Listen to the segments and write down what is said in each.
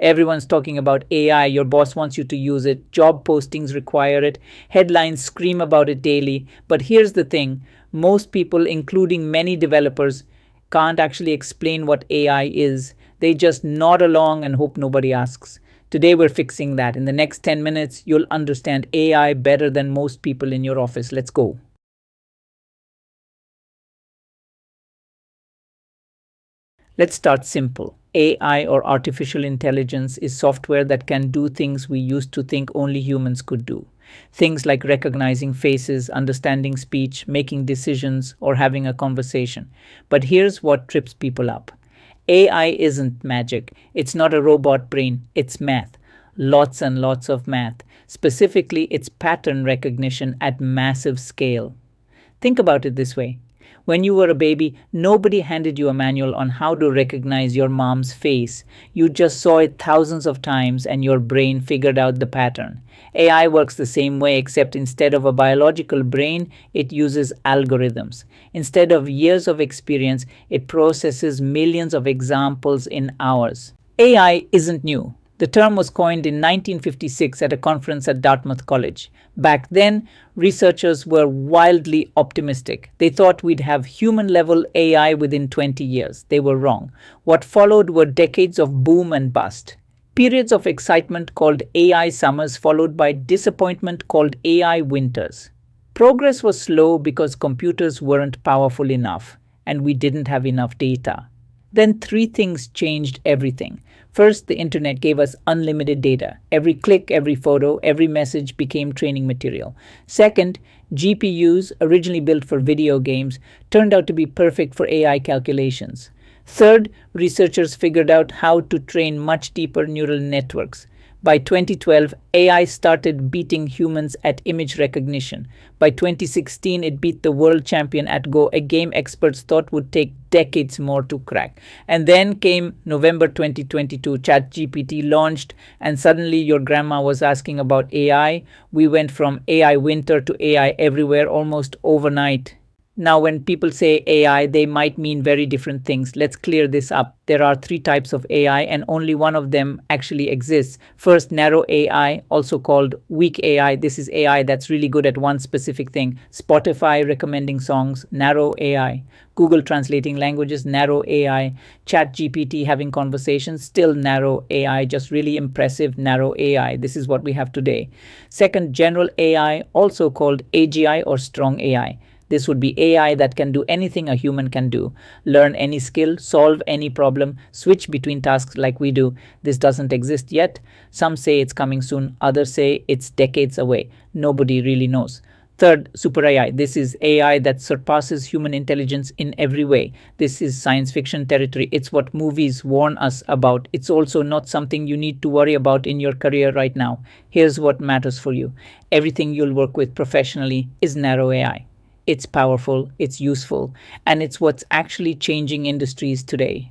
Everyone's talking about AI. Your boss wants you to use it. Job postings require it. Headlines scream about it daily. But here's the thing, most people, including many developers, can't actually explain what AI is. They just nod along and hope nobody asks. Today, we're fixing that. In the next 10 minutes, you'll understand AI better than most people in your office. Let's go. Let's start simple. AI, or artificial intelligence, is software that can do things we used to think only humans could do. Things like recognizing faces, understanding speech, making decisions, or having a conversation. But here's what trips people up: AI isn't magic. It's not a robot brain, it's math. Lots and lots of math. Specifically, it's pattern recognition at massive scale. Think about it this way: when you were a baby, nobody handed you a manual on how to recognize your mom's face. You just saw it thousands of times and your brain figured out the pattern. AI works the same way, except instead of a biological brain, it uses algorithms. Instead of years of experience, it processes millions of examples in hours. AI isn't new. The term was coined in 1956 at a conference at Dartmouth College. Back then, researchers were wildly optimistic. They thought we'd have human level AI within 20 years. They were wrong. What followed were decades of boom and bust. Periods of excitement called AI summers, followed by disappointment called AI winters. Progress was slow because computers weren't powerful enough, and we didn't have enough data. Then three things changed everything. First, the internet gave us unlimited data. Every click, every photo, every message became training material. Second, GPUs, originally built for video games, turned out to be perfect for AI calculations. Third, researchers figured out how to train much deeper neural networks. By 2012, AI started beating humans at image recognition. By 2016, it beat the world champion at Go, a game experts thought would take decades more to crack. And then came November 2022, ChatGPT launched, and suddenly your grandma was asking about AI. We went from AI winter to AI everywhere almost overnight. Now, when people say AI, they might mean very different things. Let's clear this up. There are three types of AI, and only one of them actually exists. First, narrow AI, also called weak AI. This is AI that's really good at one specific thing. Spotify recommending songs, narrow AI. Google translating languages, narrow AI. ChatGPT having conversations, still narrow AI, just really impressive narrow AI. This is what we have today. Second, general AI, also called AGI or strong AI. This would be AI that can do anything a human can do: learn any skill, solve any problem, switch between tasks like we do. This doesn't exist yet. Some say it's coming soon, others say it's decades away. Nobody really knows. Third, super AI. This is AI that surpasses human intelligence in every way. This is science fiction territory. It's what movies warn us about. It's also not something you need to worry about in your career right now. Here's what matters for you: everything you'll work with professionally is narrow AI. It's powerful, it's useful, and it's what's actually changing industries today.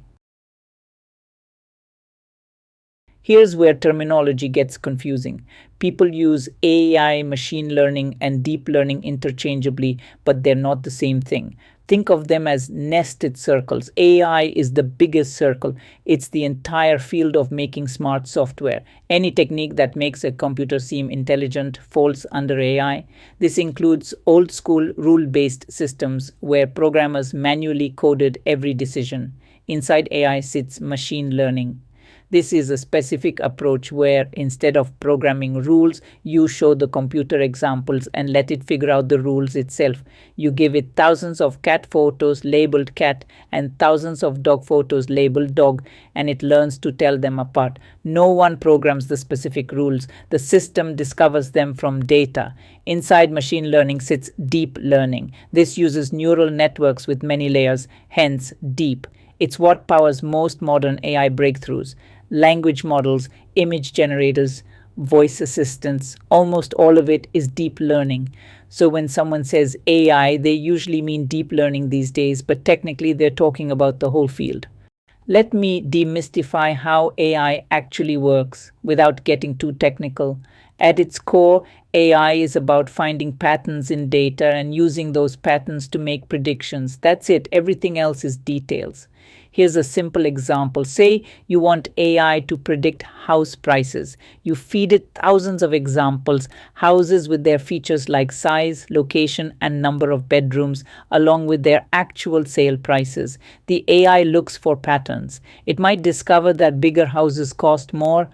Here's where terminology gets confusing. People use AI, machine learning, and deep learning interchangeably, but they're not the same thing. Think of them as nested circles. AI is the biggest circle. It's the entire field of making smart software. Any technique that makes a computer seem intelligent falls under AI. This includes old school rule based systems where programmers manually coded every decision. Inside AI sits machine learning. This is a specific approach where instead of programming rules, you show the computer examples and let it figure out the rules itself. You give it thousands of cat photos labeled cat and thousands of dog photos labeled dog, and it learns to tell them apart. No one programs the specific rules. The system discovers them from data. Inside machine learning sits deep learning. This uses neural networks with many layers, hence deep. It's what powers most modern AI breakthroughs: language models, image generators, voice assistants. Almost all of it is deep learning. So when someone says AI, they usually mean deep learning these days, but technically they're talking about the whole field. Let me demystify how AI actually works without getting too technical. At its core, AI is about finding patterns in data and using those patterns to make predictions. That's it. Everything else is details. Here's a simple example. Say you want AI to predict house prices. You feed it thousands of examples, houses with their features like size, location, and number of bedrooms, along with their actual sale prices. The AI looks for patterns. It might discover that bigger houses cost more,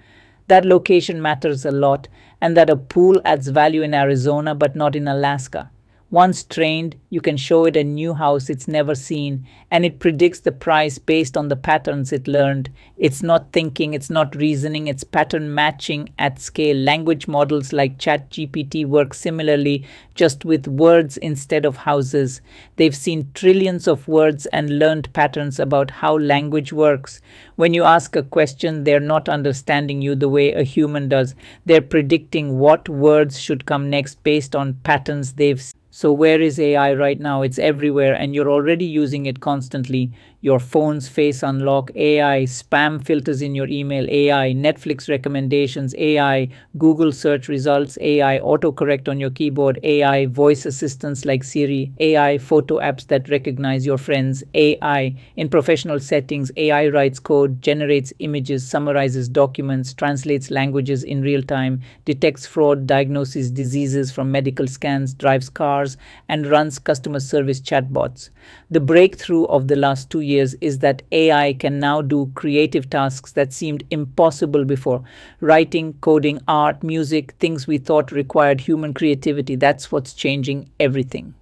that location matters a lot, and that a pool adds value in Arizona but not in Alaska. Once trained, you can show it a new house it's never seen, and it predicts the price based on the patterns it learned. It's not thinking, it's not reasoning, it's pattern matching at scale. Language models like ChatGPT work similarly, just with words instead of houses. They've seen trillions of words and learned patterns about how language works. When you ask a question, they're not understanding you the way a human does. They're predicting what words should come next based on patterns they've seen. So where is AI right now? It's everywhere, and you're already using it constantly. Your phone's face unlock, AI, spam filters in your email, AI, Netflix recommendations, AI, Google search results, AI, autocorrect on your keyboard, AI, voice assistants like Siri, AI, photo apps that recognize your friends, AI. In professional settings, AI writes code, generates images, summarizes documents, translates languages in real time, detects fraud, diagnoses diseases from medical scans, drives cars, and runs customer service chatbots. The breakthrough of the last 2 years is that AI can now do creative tasks that seemed impossible before. Writing, coding, art, music, things we thought required human creativity. That's what's changing everything.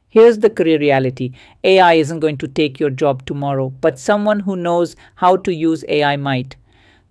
Here's the career reality. AI isn't going to take your job tomorrow, but someone who knows how to use AI might.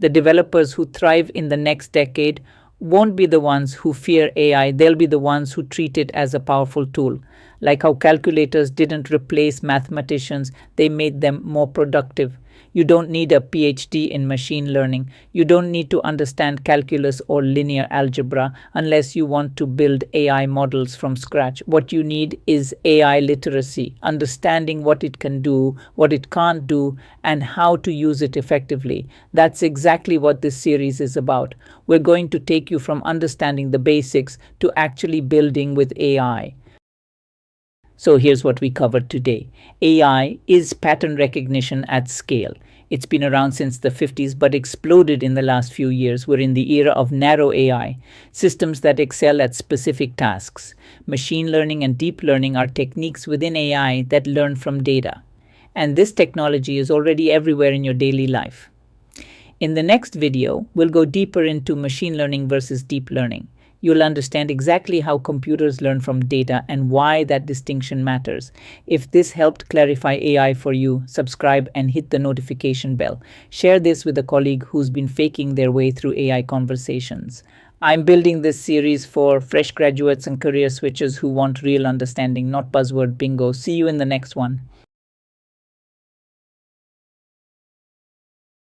The developers who thrive in the next decade won't be the ones who fear AI, they'll be the ones who treat it as a powerful tool. Like how calculators didn't replace mathematicians, they made them more productive. You don't need a PhD in machine learning. You don't need to understand calculus or linear algebra unless you want to build AI models from scratch. What you need is AI literacy, understanding what it can do, what it can't do, and how to use it effectively. That's exactly what this series is about. We're going to take you from understanding the basics to actually building with AI. So here's what we covered today. AI is pattern recognition at scale. It's been around since the 50s but exploded in the last few years. We're in the era of narrow AI, systems that excel at specific tasks. Machine learning and deep learning are techniques within AI that learn from data. And this technology is already everywhere in your daily life. In the next video, we'll go deeper into machine learning versus deep learning. You'll understand exactly how computers learn from data and why that distinction matters. If this helped clarify AI for you, subscribe and hit the notification bell. Share this with a colleague who's been faking their way through AI conversations. I'm building this series for fresh graduates and career switchers who want real understanding, not buzzword bingo. See you in the next one.